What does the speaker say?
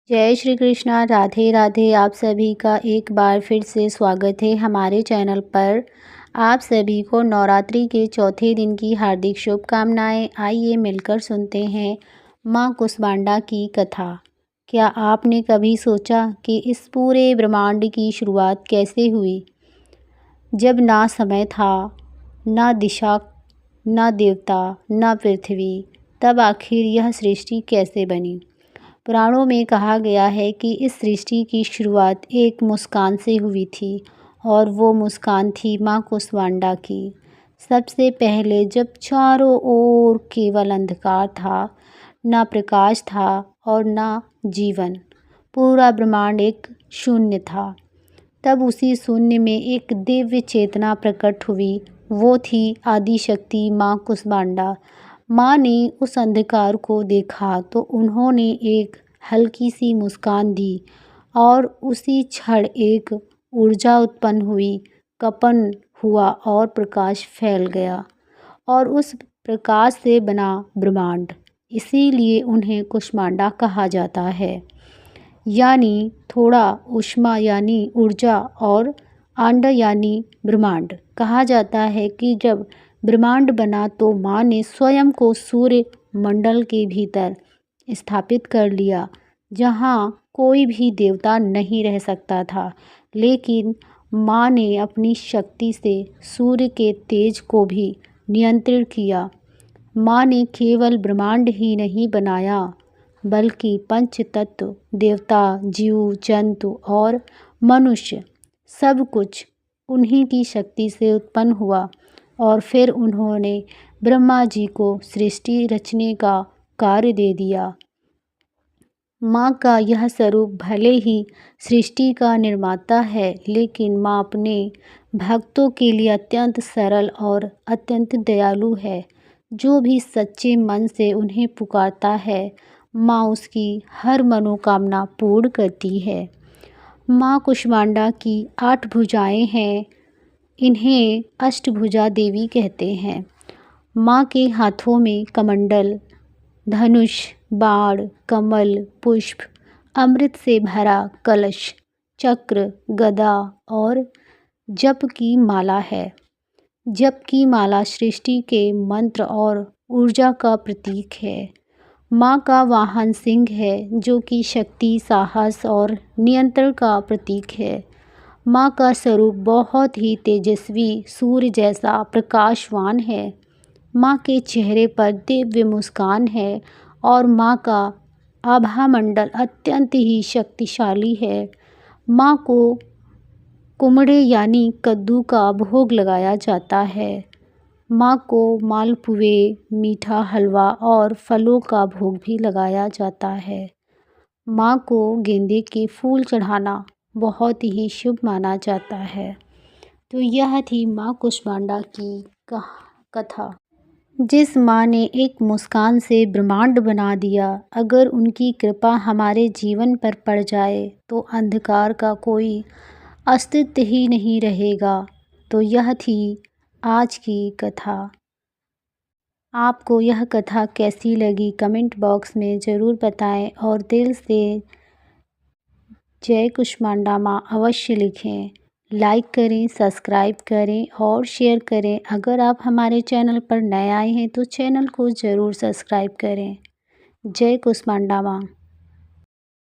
जय श्री कृष्णा। राधे राधे। आप सभी का एक बार फिर से स्वागत है हमारे चैनल पर। आप सभी को नवरात्रि के चौथे दिन की हार्दिक शुभकामनाएं। आइए मिलकर सुनते हैं मां कुष्मांडा की कथा। क्या आपने कभी सोचा कि इस पूरे ब्रह्मांड की शुरुआत कैसे हुई, जब ना समय था, ना दिशा, ना देवता, ना पृथ्वी? तब आखिर यह सृष्टि कैसे बनी? पुराणों में कहा गया है कि इस सृष्टि की शुरुआत एक मुस्कान से हुई थी, और वो मुस्कान थी माँ कुष्मांडा की। सबसे पहले जब चारों ओर केवल अंधकार था, ना प्रकाश था और ना जीवन, पूरा ब्रह्मांड एक शून्य था, तब उसी शून्य में एक दिव्य चेतना प्रकट हुई। वो थी आदि शक्ति माँ कुष्मांडा। माँ ने उस अंधकार को देखा तो उन्होंने एक हल्की सी मुस्कान दी, और उसी क्षण एक ऊर्जा उत्पन्न हुई, कंपन हुआ और प्रकाश फैल गया, और उस प्रकाश से बना ब्रह्मांड। इसीलिए उन्हें कुष्मांडा कहा जाता है, यानी थोड़ा ऊष्मा यानी ऊर्जा, और आंड यानी ब्रह्मांड। कहा जाता है कि जब ब्रह्मांड बना तो माँ ने स्वयं को सूर्य मंडल के भीतर स्थापित कर लिया, जहाँ कोई भी देवता नहीं रह सकता था। लेकिन माँ ने अपनी शक्ति से सूर्य के तेज को भी नियंत्रित किया। माँ ने केवल ब्रह्मांड ही नहीं बनाया, बल्कि पंच तत्व, देवता, जीव जंतु और मनुष्य, सब कुछ उन्हीं की शक्ति से उत्पन्न हुआ। और फिर उन्होंने ब्रह्मा जी को सृष्टि रचने का कार्य दे दिया। माँ का यह स्वरूप भले ही सृष्टि का निर्माता है, लेकिन माँ अपने भक्तों के लिए अत्यंत सरल और अत्यंत दयालु है। जो भी सच्चे मन से उन्हें पुकारता है, माँ उसकी हर मनोकामना पूर्ण करती है। माँ कुष्मांडा की 8 भुजाएं हैं। इन्हें अष्टभुजा देवी कहते हैं। माँ के हाथों में कमंडल, धनुष, बाण, कमल, पुष्प, अमृत से भरा कलश, चक्र, गदा और जप की माला है। जप की माला सृष्टि के मंत्र और ऊर्जा का प्रतीक है। माँ का वाहन सिंह है, जो कि शक्ति, साहस और नियंत्रण का प्रतीक है। माँ का स्वरूप बहुत ही तेजस्वी सूर्य जैसा प्रकाशवान है। माँ के चेहरे पर दिव्य मुस्कान है, और माँ का आभा मंडल अत्यंत ही शक्तिशाली है। माँ को कुमड़े यानी कद्दू का भोग लगाया जाता है। माँ को मालपुए, मीठा हलवा और फलों का भोग भी लगाया जाता है। माँ को गेंदे के फूल चढ़ाना बहुत ही शुभ माना जाता है। तो यह थी माँ कुष्मांडा की कथा। जिस माँ ने एक मुस्कान से ब्रह्मांड बना दिया, अगर उनकी कृपा हमारे जीवन पर पड़ जाए तो अंधकार का कोई अस्तित्व ही नहीं रहेगा। तो यह थी आज की कथा। आपको यह कथा कैसी लगी कमेंट बॉक्स में ज़रूर बताएं, और दिल से जय कुष्मांडा माँ अवश्य लिखें। लाइक करें, सब्सक्राइब करें और शेयर करें। अगर आप हमारे चैनल पर नए आए हैं तो चैनल को ज़रूर सब्सक्राइब करें। जय कुष्मांडा माँ।